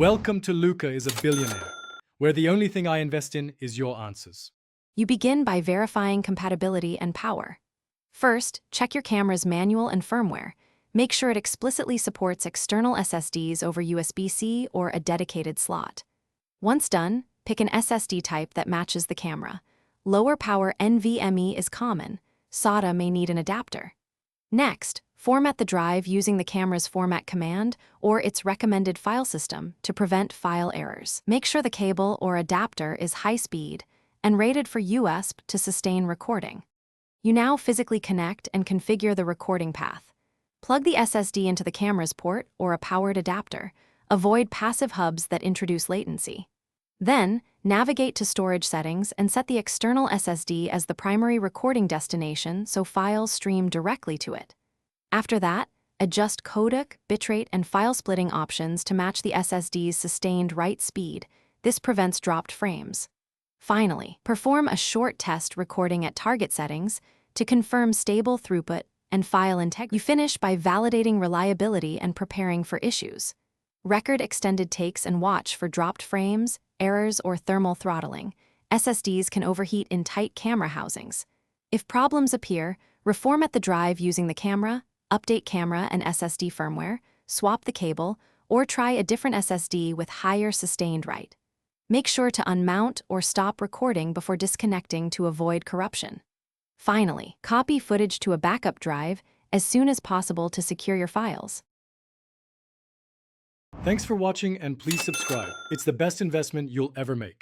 Welcome to Luca is a Billionaire, where the only thing I invest in is your answers. You begin by verifying compatibility and power. First, check your camera's manual and firmware. Make sure it explicitly supports external SSDs over USB-C or a dedicated slot. Once done, pick an SSD type that matches the camera. Lower power NVMe is common. SATA may need an adapter. Next, format the drive using the camera's format command or its recommended file system to prevent file errors. Make sure the cable or adapter is high-speed and rated for USB to sustain recording. You now physically connect and configure the recording path. Plug the SSD into the camera's port or a powered adapter. Avoid passive hubs that introduce latency. Then, navigate to storage settings and set the external SSD as the primary recording destination so files stream directly to it. After that, adjust codec, bitrate, and file splitting options to match the SSD's sustained write speed. This prevents dropped frames. Finally, perform a short test recording at target settings to confirm stable throughput and file integrity. You finish by validating reliability and preparing for issues. Record extended takes and watch for dropped frames, errors, or thermal throttling. SSDs can overheat in tight camera housings. If problems appear, reformat the drive using the camera, update camera and SSD firmware, swap the cable, or try a different SSD with higher sustained write. Make sure to unmount or stop recording before disconnecting to avoid corruption. Finally, copy footage to a backup drive as soon as possible to secure your files. Thanks for watching and please subscribe. It's the best investment you'll ever make.